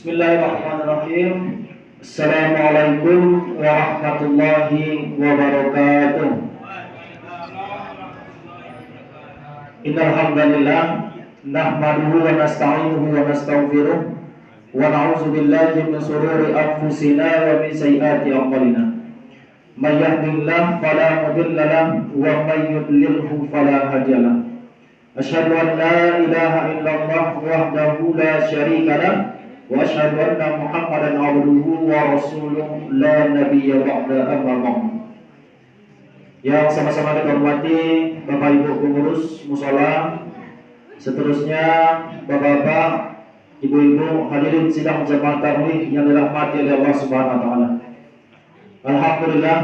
Bismillahirrahmanirrahim. Assalamualaikum warahmatullahi wabarakatuh. Innal hamdalillah nahmaduhu wa nasta'inuhu wa nastaghfiruh wa na'udzu billahi min shururi anfusina wa min sayyiati a'malina. May yahdihillahu fala mudilla lahu wa may yudlilhu fala hadiya lahu. Asyhadu an la ilaha illallah wahdahu la syarika lahu wa asyhadu anna Muhammadan abduhu wa rasuluh la nabiyya ba'da amma ba'd. Yang sama-sama kita hormati Bapak Ibu pengurus musala, seterusnya Bapak-bapak, Ibu-ibu hadirin sidang jemaah tarawih yang dirahmati oleh Allah Subhanahu wa taala. Alhamdulillah,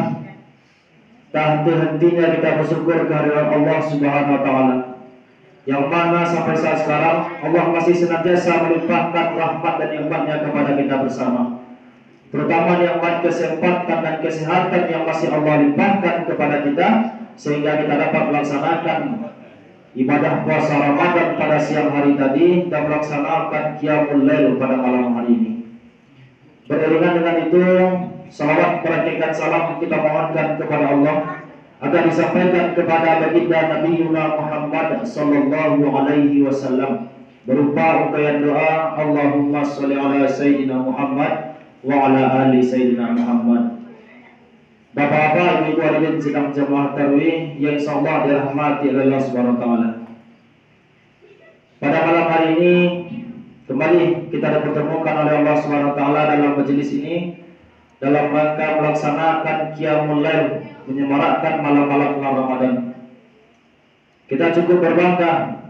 tak henti-hentinya kita bersyukur kehadiran Allah Subhanahu wa taala, yang mana sampai saat sekarang Allah masih senantiasa melimpahkan rahmat dan nikmat-Nya kepada kita bersama. Terutama nikmat kesempatan dan kesehatan yang masih Allah limpahkan kepada kita, sehingga kita dapat melaksanakan ibadah puasa Ramadan pada siang hari tadi dan melaksanakan qiyamul lail pada malam hari ini. Beriringan dengan itu, salawat perhatikan salam kita mohonkan kepada Allah agar disampaikan kepada baginda Nabi Muhammad sallallahu alaihi wasallam berupa ungkapan doa Allahumma sholli ala sayyidina Muhammad wa ala ali sayyidina Muhammad. Bapak-bapak, ibu-ibu hadirin sidang jemaah tarawih yang insyaallah dirahmati oleh Allah Subhanahu wa taala. Pada malam hari ini kembali kita dipertemukan oleh Allah Subhanahu wa taala dalam majelis ini dalam rangka melaksanakan qiyamul lail, menyemarakkan malam-malam bulan Ramadan. Kita cukup berbangga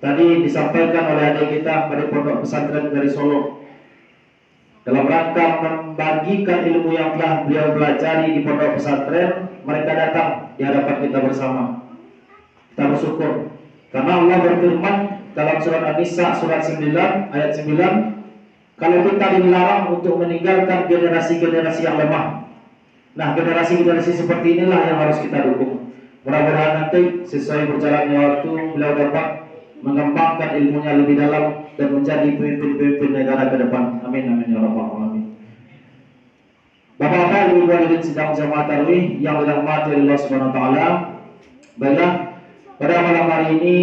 tadi disampaikan oleh adik kita pada pondok pesantren dari Solo, dalam rangka membagikan ilmu yang telah beliau pelajari di pondok pesantren, mereka datang di hadapan kita bersama. Kita bersyukur karena Allah berfirman dalam surat An-Nisa surat 9 ayat 9, kalau kita dilarang untuk meninggalkan generasi-generasi yang lemah. Nah, generasi-generasi seperti inilah yang harus kita dukung. Mudah-mudahan nanti sesuai berjalannya waktu beliau dapat mengembangkan ilmunya lebih dalam dan menjadi pemimpin-pemimpin negara ke depan. Amin amin ya rabbal alamin. Bapak-bapak, ibu-ibu hadirin sidang jemaah tarawih yang dirahmati oleh Allah Subhanahu wa taala. Baiklah, pada malam hari ini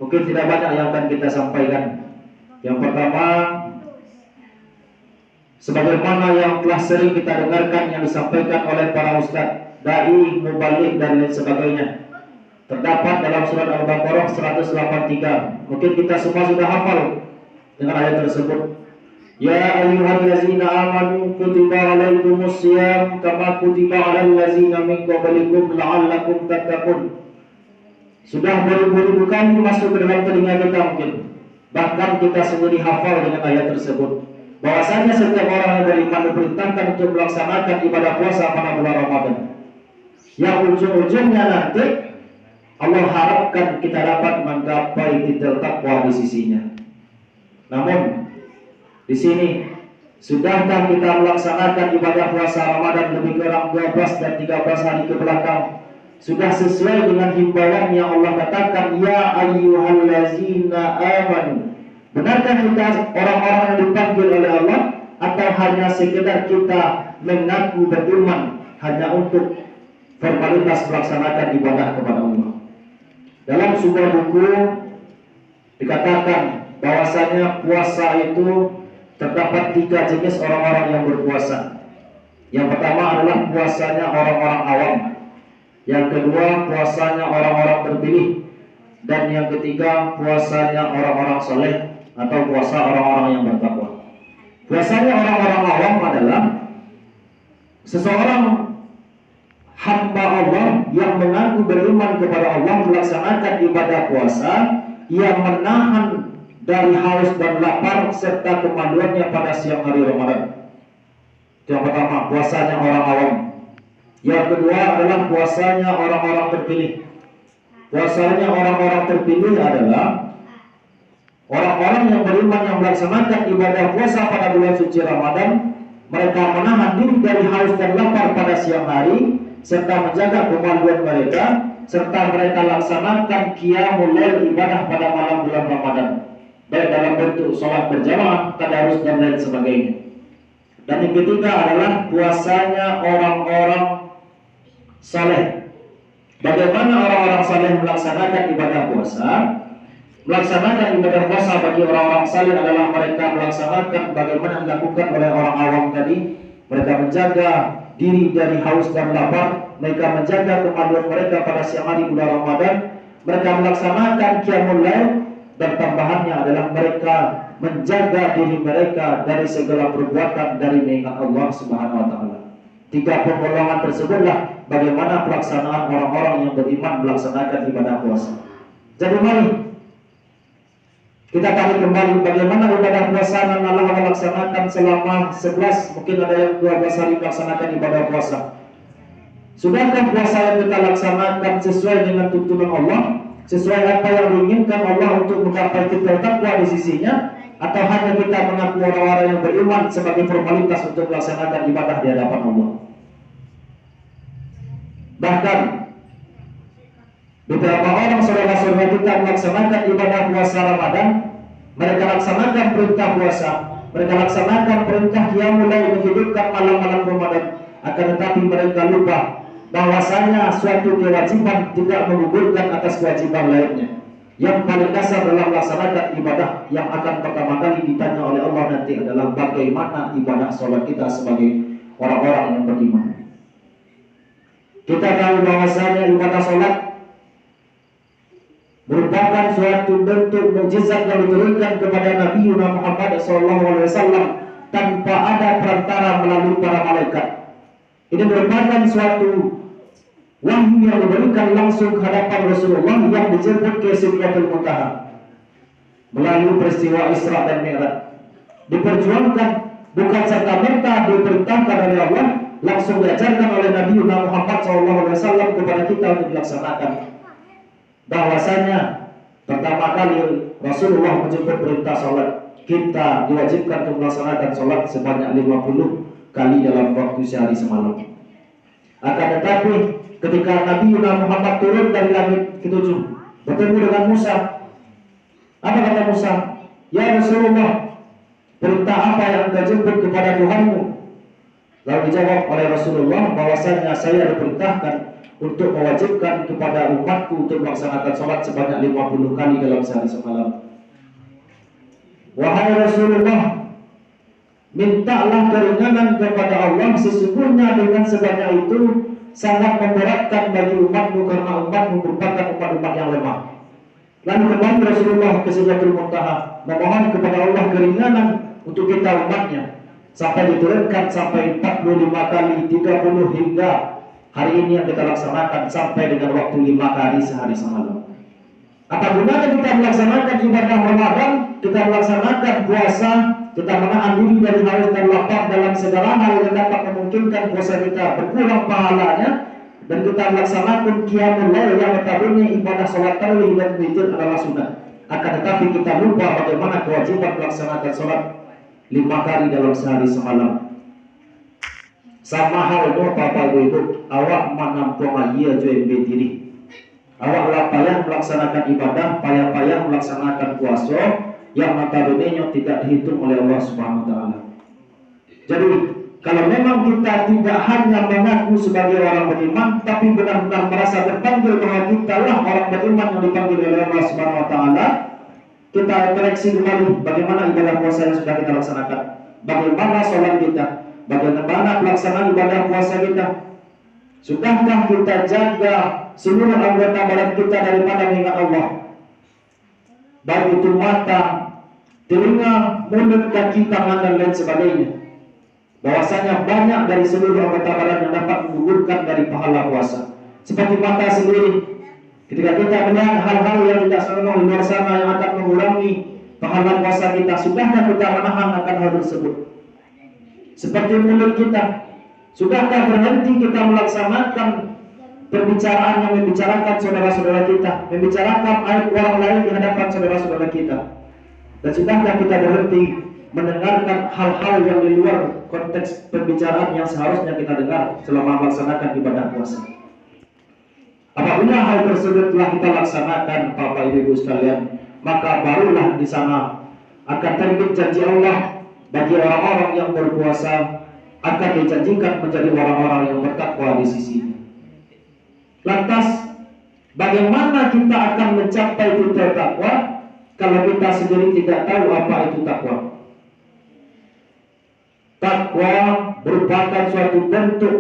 mungkin tidak banyak yang akan kita sampaikan. Yang pertama, sebagaimana yang telah sering kita dengarkan yang disampaikan oleh para ustaz, dai, mubalik dan lain sebagainya, terdapat dalam surat Al-Baqarah 183. Mungkin kita semua sudah hafal dengan ayat tersebut. Ya ayyuhallazina amanu kutiba alaikumus shiyam kama kutiba alal ladzina min qablikum la'allakum tattaqun. Sudah beribu-ribu kali masuk ke dalam telinga kita mungkin. Bahkan kita sendiri hafal dengan ayat tersebut, bahwasanya setiap orang yang beriman diperintahkan untuk melaksanakan ibadah puasa pada bulan Ramadan, yang ujung-ujungnya nanti Allah harapkan kita dapat menggapai titik takwa di sisinya. Namun di sini, sudahkah kita melaksanakan ibadah puasa Ramadan lebih kurang 12 dan 13 hari ke belakang sudah sesuai dengan himbauan yang Allah katakan, ya ayyuhallazina amanu? Benarkah kita orang-orang yang dipanggil oleh Allah, atau hanya sekedar kita mengaku beriman hanya untuk formalitas melaksanakan ibadah kepada Allah? Dalam sebuah buku dikatakan bahwasanya puasa itu terdapat 3 jenis orang-orang yang berpuasa. Yang pertama adalah puasanya orang-orang awam, yang kedua puasanya orang-orang terpilih, dan yang ketiga puasanya orang-orang soleh atau puasa orang-orang yang bertakwa. Puasanya orang-orang awam adalah seseorang hamba Allah yang mengaku beriman kepada Allah melaksanakan ibadah puasa, yang menahan dari haus dan lapar serta kemaluannya pada siang hari Ramadan. Yang pertama, puasanya orang awam. Yang kedua adalah puasanya orang-orang terpilih. Puasanya orang-orang terpilih adalah orang-orang yang beriman yang melaksanakan ibadah puasa pada bulan suci Ramadan. Mereka menahan diri dari haus dan lapar pada siang hari serta menjaga kemaluan mereka, serta mereka laksanakan qiyamul lail, ibadah pada malam bulan Ramadan. baik dalam bentuk sholat berjamaah, tadarus dan lain sebagainya. Dan yang ketiga adalah puasanya orang-orang saleh. Bagaimana orang-orang saleh melaksanakan ibadah puasa? Melaksanakan ibadah puasa bagi orang-orang saleh adalah mereka melaksanakan bagaimana yang dilakukan oleh orang awam tadi. Mereka menjaga diri dari haus dan lapar. Mereka menjaga kemaluan mereka pada siang hari bulan Ramadan. Mereka melaksanakan qiyamul lail, dan tambahannya adalah mereka menjaga diri mereka dari segala perbuatan dari mengingat Allah Subhanahu wa taala. Tiga pergolongan tersebutlah bagaimana pelaksanaan orang-orang yang beriman melaksanakan ibadah puasa. Jadi mari kita tarik kembali bagaimana ibadah puasa yang Allah melaksanakan selama 11, mungkin ada yang 12 hari melaksanakan ibadah puasa. Sudahkah puasa yang kita laksanakan sesuai dengan tuntunan Allah, sesuai apa yang diinginkan Allah untuk mencapai kita takwa di sisinya, atau hanya kita mengaku orang-orang yang beriman sebagai formalitas untuk melaksanakan ibadah di hadapan Allah? Bahkan beberapa orang saudara-saudara kita melaksanakan ibadah puasa Ramadan, mereka laksanakan perintah puasa, mereka laksanakan perintah qiyamul lail, menghidupkan malam-malam Ramadan, akan tetapi mereka lupa bahwasanya suatu kewajiban tidak menggugurkan atas kewajiban lainnya. Yang paling dasar dalam melaksanakan ibadah yang akan pertama kali ditanya oleh Allah nanti adalah bagaimana ibadah sholat kita sebagai orang-orang yang beriman. Kita tahu bahwasanya ibadah sholat merupakan suatu bentuk mukjizat yang diberikan kepada Nabi Muhammad SAW tanpa ada perantara melalui para malaikat. Ini merupakan suatu wahyu yang diberikan langsung ke hadapan Rasulullah yang dijemput ke Sidratul Muntaha melalui peristiwa Isra dan Mi'raj. Diperjuangkan bukan serta-merta diperintahkan oleh Allah, langsung diajarkan oleh Nabi Muhammad SAW kepada kita untuk dilaksanakan. Bahwasanya pertama kali Rasulullah menjemput perintah sholat, kita diwajibkan untuk melaksanakan sholat sebanyak 50 kali dalam waktu sehari semalam. Akan tetapi ketika Nabi Muhammad turun dari langit ke-7 bertemu dengan Musa, apa kata Musa? Ya Rasulullah, perintah apa yang engkau jemput kepada Tuhanmu? Lalu dijawab oleh Rasulullah bahwasanya saya diperintahkan untuk mewajibkan kepada umatku untuk melaksanakan sholat sebanyak 50 kali dalam sehari semalam. Wahai Rasulullah, mintalah keringanan kepada Allah, sesungguhnya dengan sebanyak itu sangat memberatkan bagi umatmu karena umatmu merupakan umat yang lemah. Lalu kembali Rasulullah ke Sidratul Muntaha memohon kepada Allah keringanan untuk kita umatnya, sampai diturunkan sampai 45 kali, 30 hingga hari ini yang kita laksanakan sampai dengan waktu 5 hari sehari semalam. Apa gunanya kita melaksanakan ibadah Ramadan, kita melaksanakan puasa, kita menahan diri dari haus dan lapar dalam segala hal yang dapat memungkinkan puasa kita berkurang pahalanya, dan kita melaksanakan qiyamul lail yang notabene ibadah sholat tarawih dan witir adalah sunnah. Akan tetapi kita lupa bagaimana kewajiban melaksanakan sholat 5 kali dalam sehari semalam. Sama halnya Bapak Ibu, awak manampung ayah join diri. Awak lah payah melaksanakan ibadah, payah-payah melaksanakan puasa yang notabene tidak dihitung oleh Allah Subhanahu wa taala. Jadi kalau memang kita tidak hanya mengaku sebagai orang beriman, tapi benar-benar merasa terpanggil bahwa kita lah orang beriman yang dipanggil oleh Allah Subhanahu wa taala, kita koreksi kembali bagaimana ibadah puasa yang sudah kita laksanakan, bagaimana sholat kita, bagaimana pelaksanaan ibadah puasa kita. Sudahkah kita jaga seluruh anggota badan kita daripada mengingat Allah, baik itu mata, telinga, mulut, kaki, tangan dan lain sebagainya? Bahwasanya banyak dari seluruh anggota badan yang dapat menggugurkan dari pahala puasa. Seperti mata sendiri, ketika kita melihat hal-hal yang tidak senonoh di luar sana yang akan mengurangi pahala puasa kita, sudahkah kita menahan akan hal tersebut? Seperti mulut kita, sudahkah berhenti kita melaksanakan perbicaraan yang membicarakan saudara-saudara kita, membicarakan aib orang lain di hadapan saudara-saudara kita? Dan sudahkah kita berhenti mendengarkan hal-hal yang di luar konteks pembicaraan yang seharusnya kita dengar selama melaksanakan ibadah puasa? Apabila hal tersebut telah kita laksanakan, Bapak Ibu sekalian, maka barulah di sana akan terbit janji Allah bagi orang-orang yang berpuasa, akan dijanjikan menjadi orang-orang yang bertakwa di sisinya. Lantas, bagaimana kita akan mencapai titik takwa kalau kita sendiri tidak tahu apa itu takwa? Takwa merupakan suatu bentuk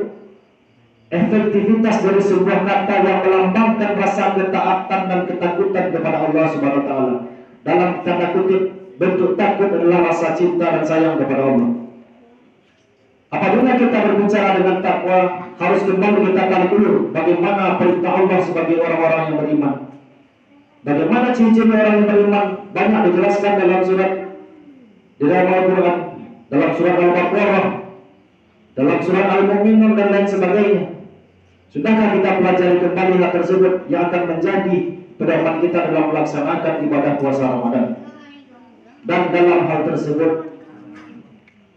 efektivitas dari sebuah kata yang melambangkan rasa ketaatan dan ketakutan kepada Allah Subhanahu wa taala. Dalam tanda kutip, bentuk takut adalah rasa cinta dan sayang kepada Allah. Apabila kita berbicara dengan takwa, harus kembali kita tarik dulu bagaimana perintah Allah sebagai orang-orang yang beriman. Bagaimana ciri-ciri orang yang beriman banyak dijelaskan dalam surat di dalam Al-Quran, dalam surat Al-Baqarah, dalam surat Al-Mu'minun dan lain sebagainya. Sudahkah kita pelajari kembali hal tersebut yang akan menjadi pedoman kita dalam melaksanakan ibadah puasa Ramadan? Dan dalam hal tersebut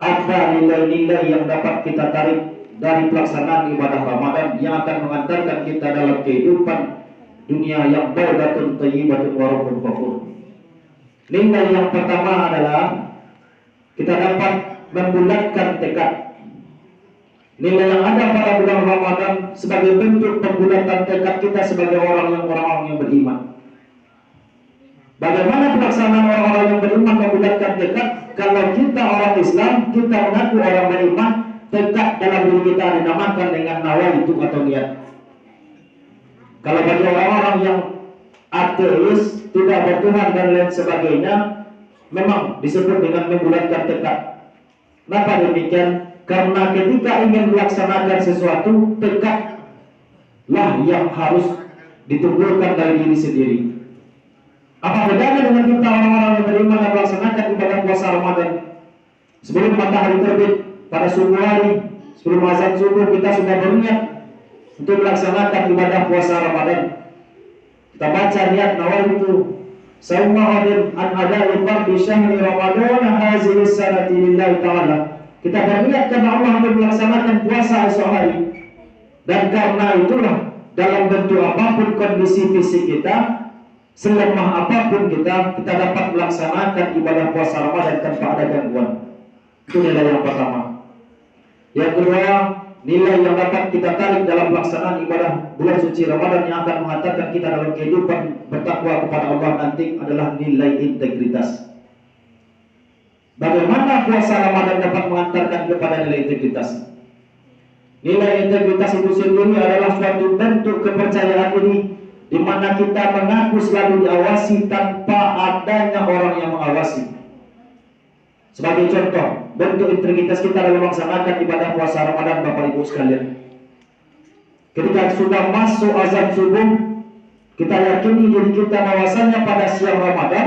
ada nilai-nilai yang dapat kita tarik dari pelaksanaan ibadah Ramadan yang akan mengantarkan kita dalam kehidupan dunia yang baldatun thayyibatun wa rabbun ghafur. Nilai yang pertama adalah kita dapat membulatkan tekad. Nilai yang ada pada bulan Ramadan sebagai bentuk pembulatan tekad kita sebagai orang yang beriman. Bagaimana pelaksanaan orang-orang yang beriman membulatkan tekad? Kalau kita orang Islam, kita mengaku orang beriman, tekad dalam diri kita dinamakan dengan nawaitu atau niat. Kalau bagi orang-orang yang ateis, tidak bertuhan dan lain sebagainya, memang disebut dengan membulatkan tekad. Kenapa demikian? Karena ketika ingin melaksanakan sesuatu, tekadlah yang harus ditimbulkan dari diri sendiri. Apa bedanya dengan kita orang-orang yang beriman dan melaksanakan ibadah puasa Ramadan? Sebelum matahari terbit pada subuh hari, sebelum azan subuh, kita sudah berniat untuk melaksanakan ibadah puasa Ramadan. Kita baca niat nawaitu sauma hadin an ada'i fardhi syahri Ramadan hazihi sanati lillahi ta'ala. Kita berniat karena Allah untuk melaksanakan puasa esok hari. Dan karena itulah dalam bentuk apapun kondisi fisik kita, selemah apapun kita dapat melaksanakan ibadah puasa Ramadan tanpa ada gangguan. Itu nilai yang pertama. Yang kedua, nilai yang dapat kita tarik dalam pelaksanaan ibadah bulan suci Ramadan yang akan mengantarkan kita dalam kehidupan bertakwa kepada Allah nanti adalah nilai integritas. Bagaimana puasa Ramadan dapat mengantarkan kepada nilai integritas? Nilai integritas itu sendiri adalah suatu bentuk kepercayaan diri di mana kita mengaku selalu diawasi tanpa adanya orang yang mengawasi. Sebagai contoh, bentuk integritas kita dalam melaksanakan ibadah puasa Ramadan, Bapak Ibu sekalian. Ketika sudah masuk azan subuh, kita yakini diri kita bahwasannya pada siang Ramadan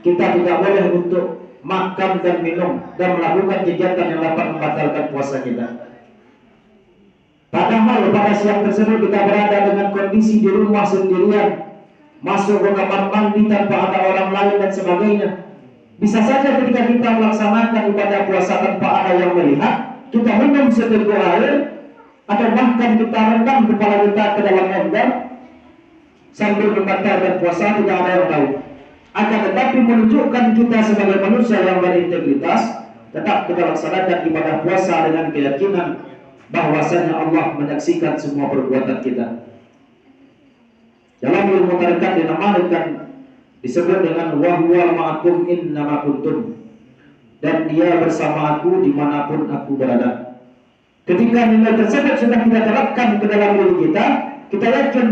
kita tidak boleh untuk makan dan minum dan melakukan kegiatan yang dapat membatalkan puasa kita. Padahal pada siang tersebut kita berada dengan kondisi di rumah sendirian, masuk ke kamar mandi tanpa ada orang lain dan sebagainya. Bisa saja ketika kita melaksanakan ibadah puasa tanpa ada yang melihat, kita minum seteguk air atau bahkan kita rendam kepala kita ke dalam ember sambil membatalkan puasa, tidak ada yang tahu. Akan tetapi menunjukkan kita sebagai manusia yang berintegritas, tetap kita laksanakan ibadah puasa dengan keyakinan bahwasanya Allah menyaksikan semua perbuatan kita. Dalam ilmu tarekat dinamakan disebut dengan wahwa ma'akum innama kuntum, dan dia bersama aku dimanapun aku berada. Ketika nilai tersebut sudah kita terapkan ke dalam diri kita, kita yakin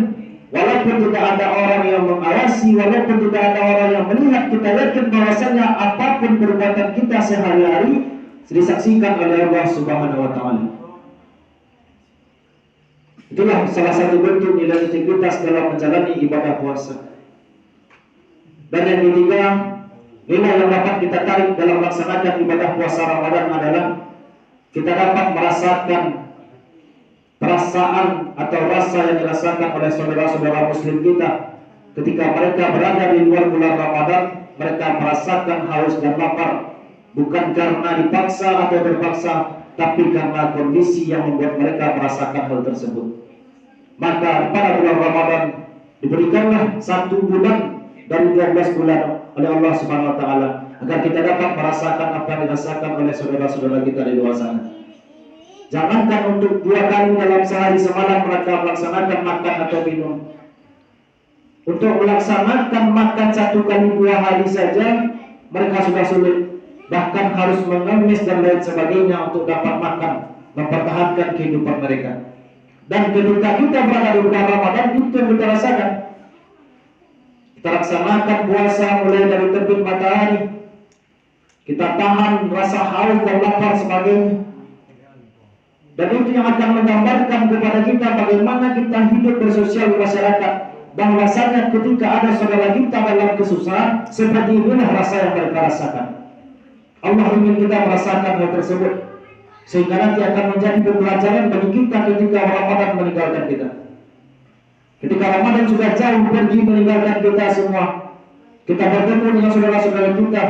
walaupun tidak ada orang yang mengawasi, walaupun tidak ada orang yang melihat, kita yakin bahwasanya apapun perbuatan kita sehari-hari disaksikan oleh Allah Subhanahu wa taala. Itulah salah satu bentuk nilai integritas dalam menjalani ibadah puasa. Dan yang ketiga, nilai yang dapat kita tarik dalam melaksanakan ibadah puasa Ramadan adalah kita dapat merasakan perasaan atau rasa yang dirasakan oleh saudara-saudara muslim kita ketika mereka berada di luar bulan Ramadan. Mereka merasakan haus dan lapar, bukan karena dipaksa atau terpaksa, tapi karena kondisi yang membuat mereka merasakan hal tersebut. Maka pada bulan Ramadan diberikanlah satu bulan dari 12 bulan oleh Allah Subhanahu wa taala, agar kita dapat merasakan apa yang dirasakan oleh saudara-saudara kita di luar sana. Jangankan untuk 2 kali dalam sehari semalam mereka melaksanakan makan atau minum. Untuk melaksanakan makan 1 kali 2 hari saja mereka sudah sulit. Bahkan harus mengemis dan lain sebagainya untuk dapat makan, mempertahankan kehidupan mereka. Dan ketika kita berada di bulan Ramadan, itu yang kita rasakan. Kita laksanakan puasa mulai dari terbit matahari. Kita tahan rasa haus dan lapar sebagainya. Dan itu yang akan menggambarkan kepada kita bagaimana kita hidup bersosial di masyarakat. Bahwasanya ketika ada saudara kita dalam kesusahan, seperti inilah rasa yang mereka rasakan. Allah ingin kita merasakan hal tersebut, sehingga nanti akan menjadi pembelajaran bagi kita ketika Ramadan meninggalkan kita. Ketika Ramadan sudah jauh pergi meninggalkan kita semua, kita bertemu dengan saudara-saudara kita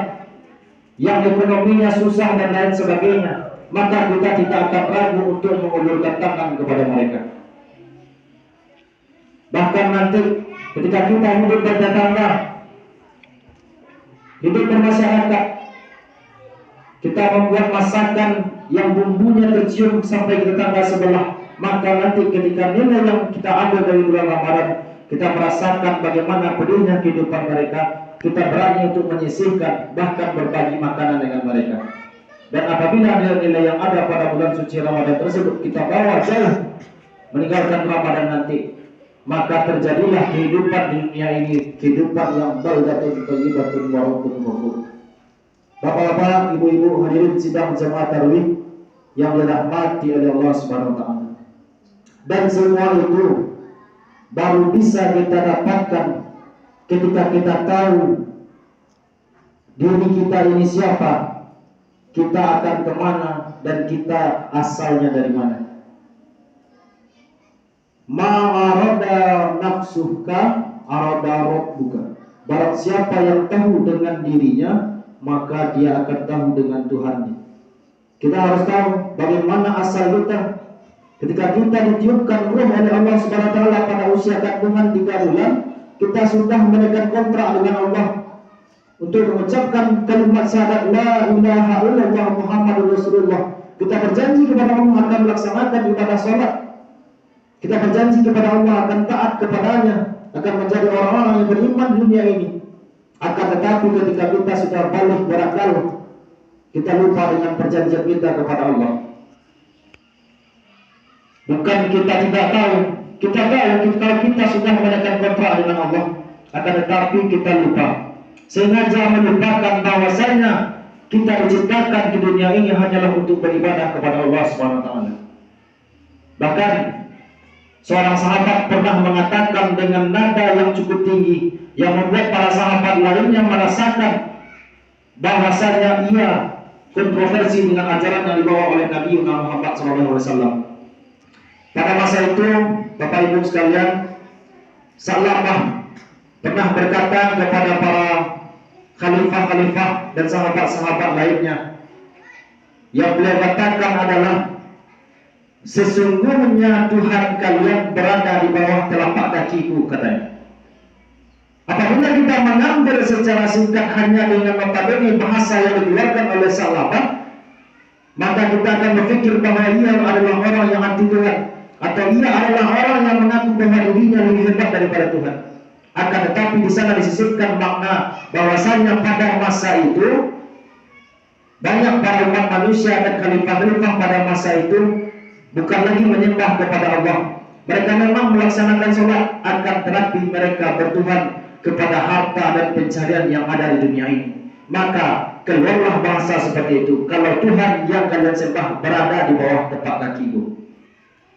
yang ekonominya susah dan lain sebagainya, maka kita tidak akan ragu untuk mengulurkan tangan kepada mereka. Bahkan nanti ketika kita hidup bertetangga, hidup bermasyarakat, kita membuat masakan yang bumbunya tercium sampai ke tetangga sebelah, maka nanti ketika nilai yang kita ambil dari bulan Ramadan, kita merasakan bagaimana pedihnya kehidupan mereka, kita berani untuk menyisihkan, bahkan berbagi makanan dengan mereka. Dan apabila nilai-nilai yang ada pada bulan suci Ramadan tersebut kita bawa jauh meninggalkan Ramadan nanti, maka terjadilah kehidupan di dunia ini, kehidupan yang baldatun thayyibatun wa rabbun ghafur. Bapak-bapak, ibu-ibu hadirin sidang jemaah tarawih yang dirahmati oleh Allah Subhanahu wa taala. Dan semua itu baru bisa kita dapatkan ketika kita tahu diri kita ini siapa, kita akan kemana, dan kita asalnya dari mana. Ma'arada nafsuka arada rabbuka. Barang siapa yang tahu dengan dirinya, maka dia akan tahu dengan Tuhannya. Kita harus tahu bagaimana asal kita. Ketika kita ditiupkan ruh oleh Allah Subhanahu wa taala pada usia kandungan 3 bulan, kita sudah menekan kontrak dengan Allah untuk mengucapkan kalimat syahadat la ilaha illallah Muhammadur Rasulullah. Kita berjanji kepada Allah akan melaksanakan ibadah salat. Kita berjanji kepada Allah akan taat kepadanya, akan menjadi orang-orang yang beriman di dunia ini. Akan tetapi ketika kita sudah balik berakal, kita lupa dengan perjanjian kita kepada Allah. Bukan kita tidak tahu, kita tahu kalau kita sudah menekan kontrak dengan Allah, akan tetapi kita lupa. Sengaja melupakan bahwasanya kita diciptakan di dunia ini hanyalah untuk beribadah kepada Allah Subhanahu wa taala. Bahkan seorang sahabat pernah mengatakan dengan nada yang cukup tinggi, yang membuat para sahabat lainnya merasakan bahwasanya ia kontroversi dengan ajaran yang dibawa oleh Nabi Muhammad SAW. Pada masa itu, Bapak Ibu sekalian, Sa'labah pernah berkata kepada para khalifah-khalifah dan sahabat-sahabat lainnya, yang beliau katakan adalah, sesungguhnya Tuhan kalian berada di bawah telapak kakiku, katanya. Apabila kita mengambil secara singkat hanya dengan notabene bahasa yang dikeluarkan oleh Sa'labah, maka kita akan berpikir bahwa ia adalah orang yang anti Tuhan, atau ia adalah orang yang mengaku bahwa dirinya lebih hebat daripada Tuhan. Akan tetapi di sana disisipkan makna bahwasanya pada masa itu banyak para umat manusia dan khalifah-khalifah pada masa itu bukan lagi menyembah kepada Allah. Mereka memang melaksanakan sholat, akan tetapi mereka bertuhan kepada harta dan pencarian yang ada di dunia ini. Maka keluarlah bahasa seperti itu, kalau Tuhan yang kalian sembah berada di bawah tapak kakiku.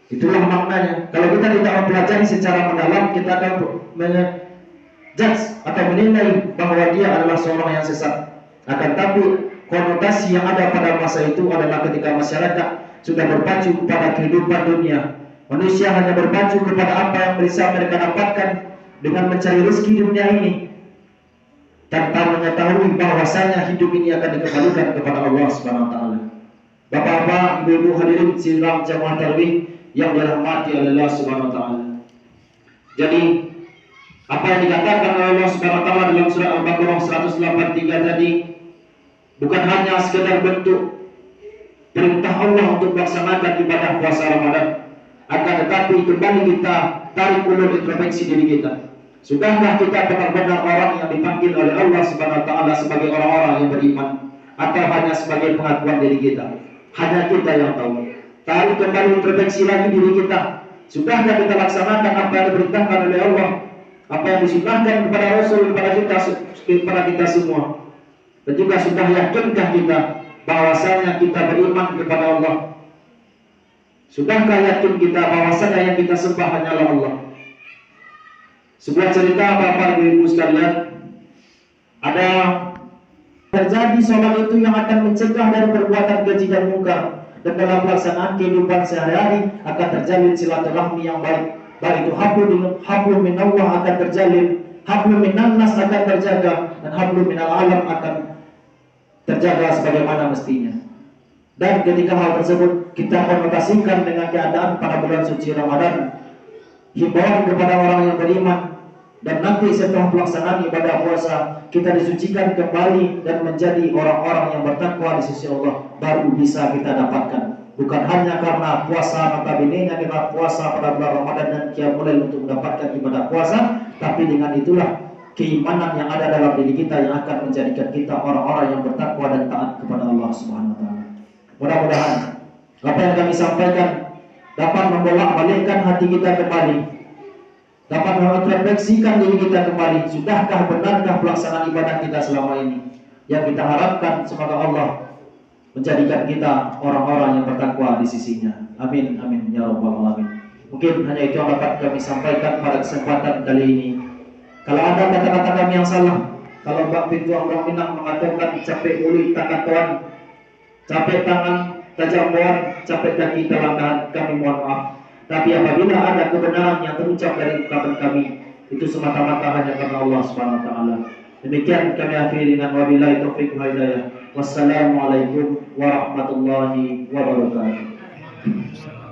Itulah maknanya. Kalau kita tidak mempelajari secara mendalam, kita akan menjudge atau menilai bahwa dia adalah seorang yang sesat. Akan tapi konotasi yang ada pada masa itu adalah ketika masyarakat sudah berpacu pada kehidupan dunia. Manusia hanya berpacu kepada apa yang bisa mereka dapatkan dengan mencari rezeki di dunia ini, tanpa mengetahui bahwasanya hidup ini akan dikembalikan kepada Allah Subhanahu wa taala. Bapak-bapak, ibu-ibu hadirin sidang jamaah tarawih yang dirahmati oleh Allah Subhanahu wa taala. Jadi Apa yang dikatakan oleh Allah Subhanahu wa taala dalam surah Al-Baqarah 183 tadi bukan hanya sekedar bentuk perintah Allah untuk melaksanakan ibadah puasa Ramadan, akan tetapi kembali kita tarik ulur introspeksi diri kita. Sudahkah kita benar-benar orang yang dipanggil oleh Allah Subhanahu wa taala sebagai orang-orang yang beriman, atau hanya sebagai pengakuan diri kita? Hanya kita yang tahu. Tarik kembali introspeksi lagi diri kita. Sudahkah kita laksanakan apa yang diperintahkan oleh Allah, apa yang disunahkan kepada Rasul kepada kita semua? Dan juga sudah yakinkah kita bahwasanya kita beriman kepada Allah? Sudahkah yakin kita bahwasanya yang kita sembah hanyalah Allah? Sebuah cerita Bapak Ibu sekalian, ada terjadi seorang itu yang akan mencegah dari perbuatan keji dan mungkar, dan dalam pelaksanaan kehidupan sehari-hari akan terjalin silaturahmi yang baik. Baik itu hablum minallah akan terjalin, hablum minannas akan terjaga, dan hablum minal alam akan terjaga sebagaimana mestinya. Dan ketika hal tersebut kita konotasikan dengan keadaan pada bulan suci Ramadan, himbauan kepada orang yang beriman, dan nanti setelah pelaksanaan ibadah puasa kita disucikan kembali dan menjadi orang-orang yang bertakwa di sisi Allah, baru bisa kita dapatkan. Bukan hanya karena puasa notabene-nya kita puasa pada bulan Ramadan dan qiyamul lail untuk mendapatkan ibadah puasa, tapi dengan itulah keimanan yang ada dalam diri kita yang akan menjadikan kita orang-orang yang bertakwa dan taat kepada Allah Subhanahu wa taala. Mudah-mudahan apa yang kami sampaikan dapat membolak-balikkan hati kita kembali, dapat merefleksikan diri kita kembali. Sudahkah benarkah pelaksanaan ibadah kita selama ini? Yang kita harapkan semoga Allah menjadikan kita orang-orang yang bertakwa di sisinya. Amin, amin, ya rabbal alamin. Mungkin hanya itu yang dapat kami sampaikan pada kesempatan kali ini. Kalau ada kata-kata kami yang salah, kalau Mbak Pintu Orang Minang mengatakan capek mulut tangan tuan, capek tangan tajam buan, capek kaki telangkan, kami mohon maaf. Tapi apabila ada kebenaran yang terucap dari ucapan kami, itu semata-mata hanya karena Allah Subhanahu wa taala. Demikian kami akhiri dengan wabillahi taufiq wal hidayah. Wassalamualaikum warahmatullahi wabarakatuh.